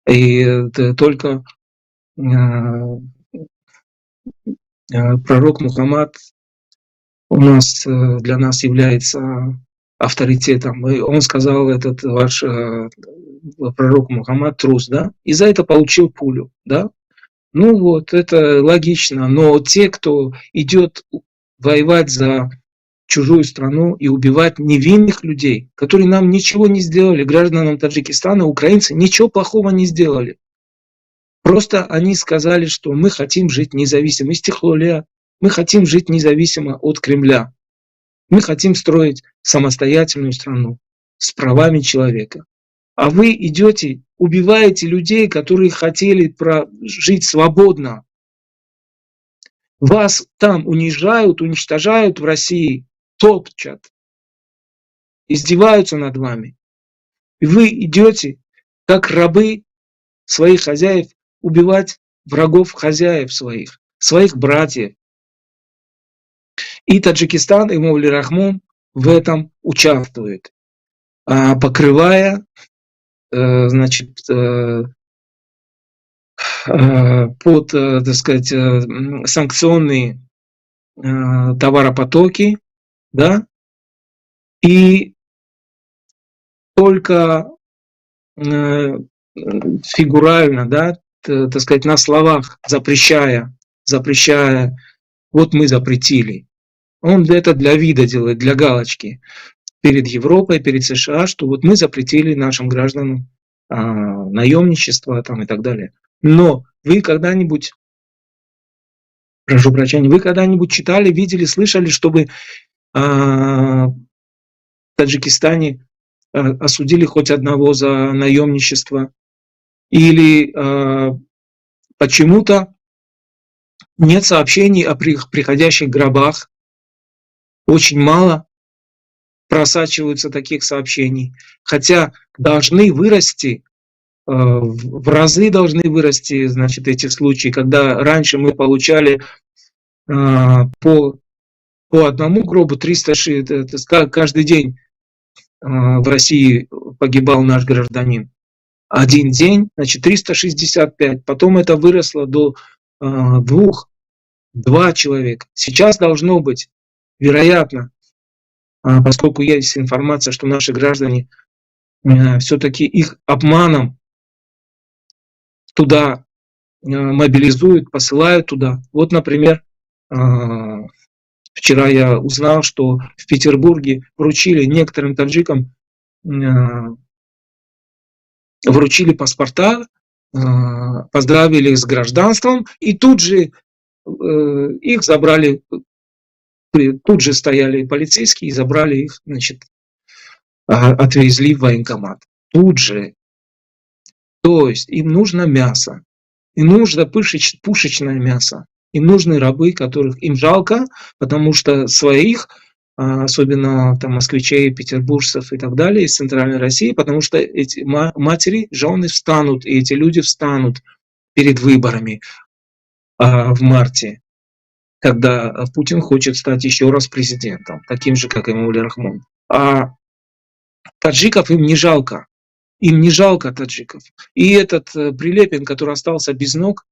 И только пророк Мухаммад для нас является авторитетом. И он сказал, этот ваш пророк Мухаммад трус, да? И за это получил пулю, да? Ну вот, это логично. Но те, кто идет воевать за чужую страну и убивать невинных людей, которые нам ничего не сделали, гражданам Таджикистана, украинцы ничего плохого не сделали. Просто они сказали, что мы хотим жить независимо. Истихлоля, мы хотим жить независимо от Кремля. Мы хотим строить самостоятельную страну с правами человека. А вы идете, убиваете людей, которые хотели жить свободно. Вас там унижают, уничтожают в России, топчат, издеваются над вами. И вы идете, как рабы своих хозяев, убивать врагов хозяев своих братьев. И Таджикистан, и Мавли Рахмон в этом участвует, покрывая, значит, под, так сказать, санкционные товаропотоки, да, и только фигурально, да, так сказать, на словах запрещая, вот мы запретили. Он это для вида делает, для галочки перед Европой, перед США, что вот мы запретили нашим гражданам наемничество там и так далее. Но вы когда-нибудь, прошу прощения, вы когда-нибудь читали, видели, слышали, чтобы в Таджикистане осудили хоть одного за наемничество? Или почему-то нет сообщений о приходящих гробах? Очень мало просачиваются таких сообщений. Хотя должны вырасти, в разы должны вырасти, значит, эти случаи, когда раньше мы получали по одному гробу 306, каждый день в России погибал наш гражданин. Один день, значит, 365. Потом это выросло до 2 человека. Сейчас должно быть, вероятно, поскольку есть информация, что наши граждане все-таки их обманом туда мобилизуют, посылают туда. Вот, например, вчера я узнал, что в Петербурге вручили некоторым таджикам, вручили паспорта, поздравили их с гражданством, и тут же их забрали, тут же стояли полицейские и забрали их, значит, отвезли в военкомат. Тут же. То есть им нужно мясо, им нужно пушечное мясо, им нужны рабы, которых им жалко, потому что своих, особенно там москвичей, петербуржцев и так далее, из Центральной России, потому что эти матери, жены встанут, и эти люди встанут перед выборами в марте, когда Путин хочет стать еще раз президентом, таким же, как Эмомали Рахмон. А таджиков им не жалко. Им не жалко таджиков. И этот Прилепин, который остался без ног,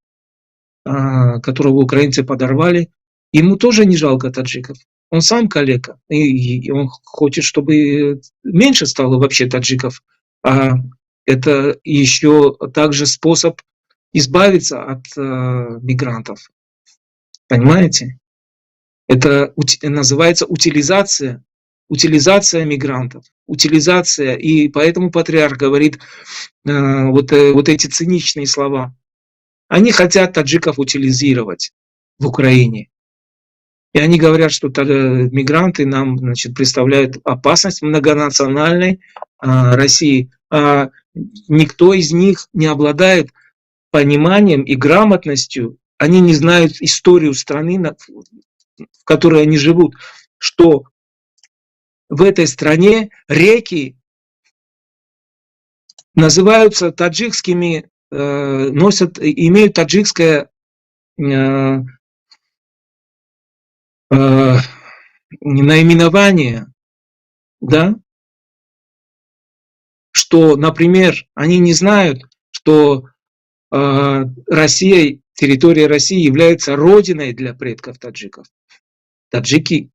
которого украинцы подорвали, ему тоже не жалко таджиков. Он сам калека. И он хочет, чтобы меньше стало вообще таджиков. А это еще также способ избавиться от мигрантов. Понимаете? Это называется утилизация. Утилизация мигрантов. Утилизация. И поэтому патриарх говорит вот эти циничные слова. Они хотят таджиков утилизировать в Украине. И они говорят, что мигранты нам, значит, представляют опасность многонациональной России. А никто из них не обладает пониманием и грамотностью. Они не знают историю страны, в которой они живут, что в этой стране реки называются таджикскими, имеют таджикское наименование, да? Что, например, они не знают, что Россия, территория России является родиной для предков таджиков. Таджики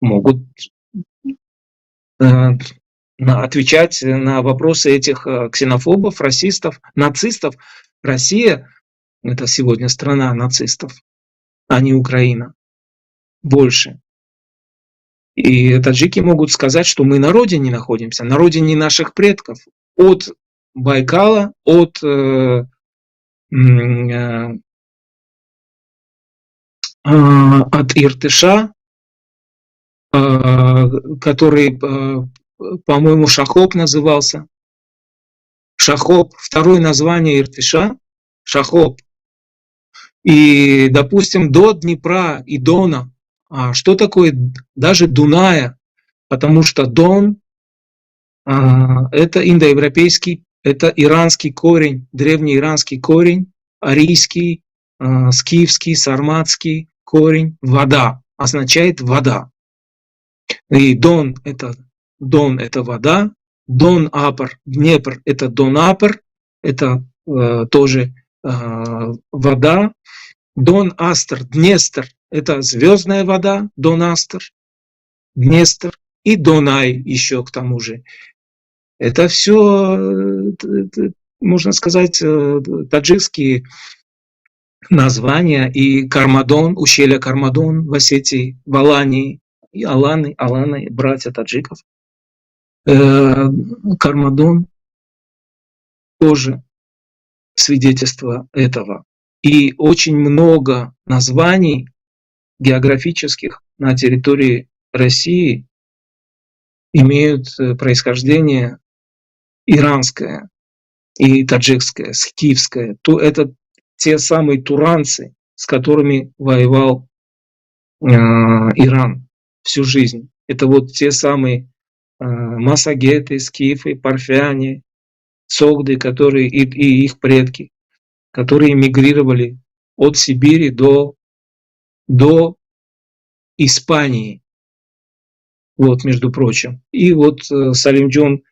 могут отвечать на вопросы этих ксенофобов, расистов, нацистов. Россия – это сегодня страна нацистов, а не Украина. Больше. И таджики могут сказать, что мы на родине находимся, на родине наших предков. От Байкала, от Иртыша, который, по-моему, Шахоб назывался. Шахоб, второе название Иртыша, Шахоб. И, допустим, до Днепра и Дона. А что такое даже Дуная? Потому что Дон это индоевропейский, это иранский корень, древнеиранский корень, арийский, скифский, сарматский корень. Вода означает вода. И Дон это вода, Дон-Апр, Днепр это Дон-Апр, это тоже вода. Дон-Астр, Днестр это звездная вода, Дон-Астр, Днестр и Дунай еще к тому же. Это все, можно сказать, таджикские названия. И Кармадон, ущелье Кармадон в Осетии, в Алании, и Аланы, братья таджиков. Кармадон тоже свидетельство этого. И очень много названий географических на территории России имеют происхождение иранское и таджикское, скифское. Это те самые туранцы, с которыми воевал Иран всю жизнь. Это вот те самые массагеты, скифы, парфяне, согды, которые и их предки, которые мигрировали от Сибири до Испании. Вот, между прочим. И вот, Салимджон,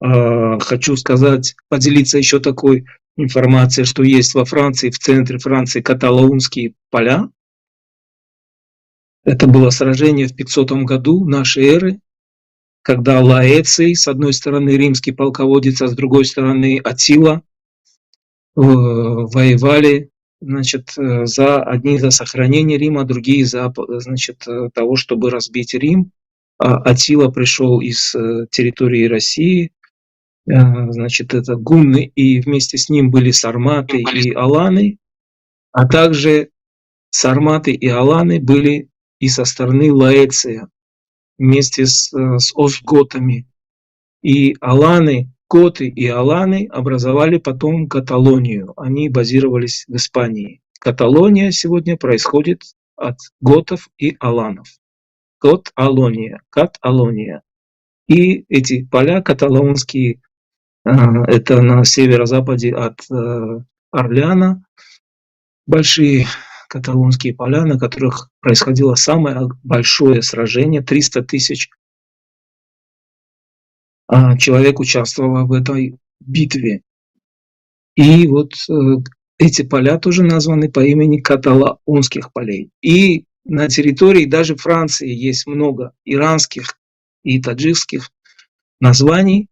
хочу сказать, поделиться еще такой информацией, что есть во Франции, в центре Франции каталонские поля. Это было сражение в 500 году нашей эры, когда Лаэций, с одной стороны римский полководец, а с другой стороны Аттила, воевали, значит, одни за сохранение Рима, другие за, значит, того, чтобы разбить Рим. Аттила пришел из территории России, значит, это гунны, и вместе с ним были сарматы и аланы, а также сарматы и аланы были и со стороны Лаэция вместе с остготами. И аланы, готы и аланы образовали потом Каталонию. Они базировались в Испании. Каталония сегодня происходит от готов и аланов. Каталония, Каталония. И эти поля каталонские, это на северо-западе от Орлеана, большие каталонские поля, на которых происходило самое большое сражение, 300 тысяч человек участвовало в этой битве. И вот эти поля тоже названы по имени каталонских полей. И на территории даже Франции есть много иранских и таджикских названий,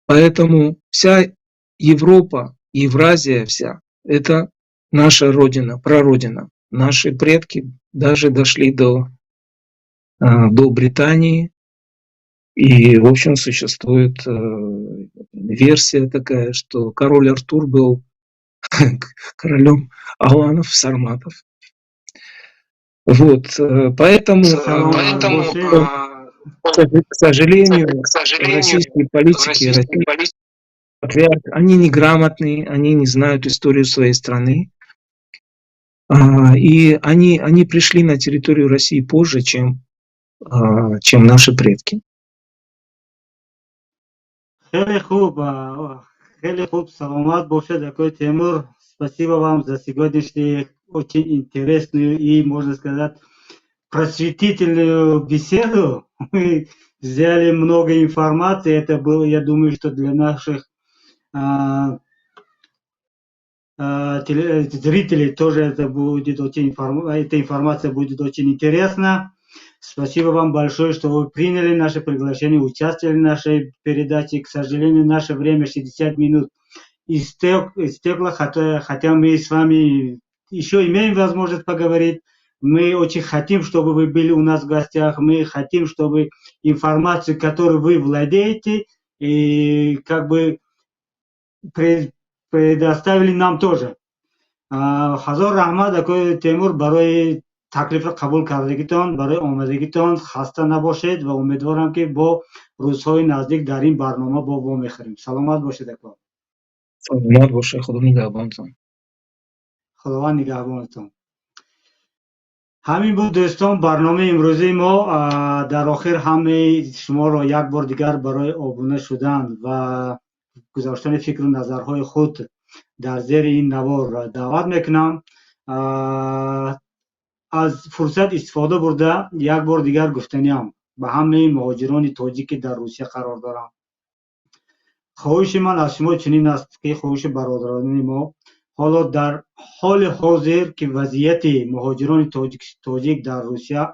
поэтому вся Европа, Евразия вся, это наша родина, прародина. Наши предки даже дошли до Британии, и, в общем, существует версия такая, что король Артур был королем аланов, сарматов. Вот, поэтому, к сожалению, российские политики, они неграмотные, они не знают историю своей страны, и они пришли на территорию России позже, чем наши предки. خیلی خوب سلامت бошед, Акой Тимур. Спасибо вам за сегодняшний очень интересную и, можно сказать, просветительную беседу. Мы взяли много информации. Это было, я думаю, что для наших зрителей тоже это будет очень, эта информация будет очень интересна. Спасибо вам большое, что вы приняли наше приглашение, участвовали в нашей передаче. К сожалению, наше время 60 минут истекло, хотя мы с вами еще имеем возможность поговорить. Мы очень хотим, чтобы вы были у нас в гостях. Мы хотим, чтобы информацию, которую вы владеете, и как бы предоставили нам тоже. ҳазор раҳмат Акой Тимур барои таклифро қабул кардагитон, барои омадагитон. хаста набошед ва умедворам ки бо рӯзҳои наздик дар ин барнома бо во мехӯрем. Саломат бошед Акой. Саломат бошед, худо нигаҳбонтон. худованд нигаҳбонатон. ҳамин буд дӯстон барномаи имрӯзаи мо. дар охир ҳамаи шуморо як бор дигар барои обуна шудан ва гузоштани фикру назарҳои худ дар зери ин навор даъват мекунам. аз фурсат истифода бурда як бор дигар гуфтаниям ба ҳамаи муҳоҷирони тоҷик ки дар Русия қарор доранд. хоҳиши ман аз шумо чунин аст ки хоҳиши бародарони мо, ҳоло дар ҳоли ҳозир ки вазъияти муҳоҷирони тоҷик дар Русия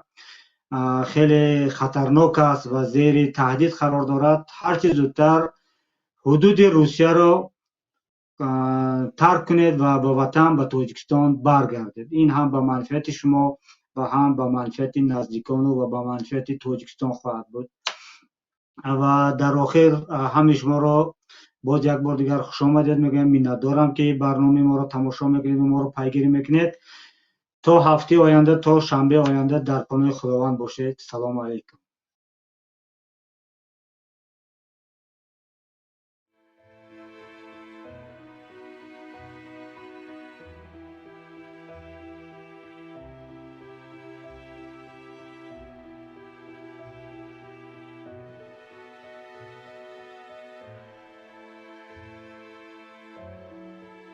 хеле хатарнок аст ва зери таҳдид қарор дорад, ҳарчи зудтар ҳудуди Русияро тарк кунед ва ба ватан, ба Тоҷикистон баргардед. Ин ҳам ба манфиати шумо ва ҳам ба манфиати наздикону ва ба манфиати Тоҷикистон хоҳад буд. ва дар охир ҳамаи шуморо боз як бор дигар хушомадед мегӯям. Миннатдорам ки барномаи моро тамошо мекунед ва моро пайгирӣ мекунед. то ҳафтаи оянда, то шанбеи оянда дар паноҳи Худованд бошед. Салому алайкум.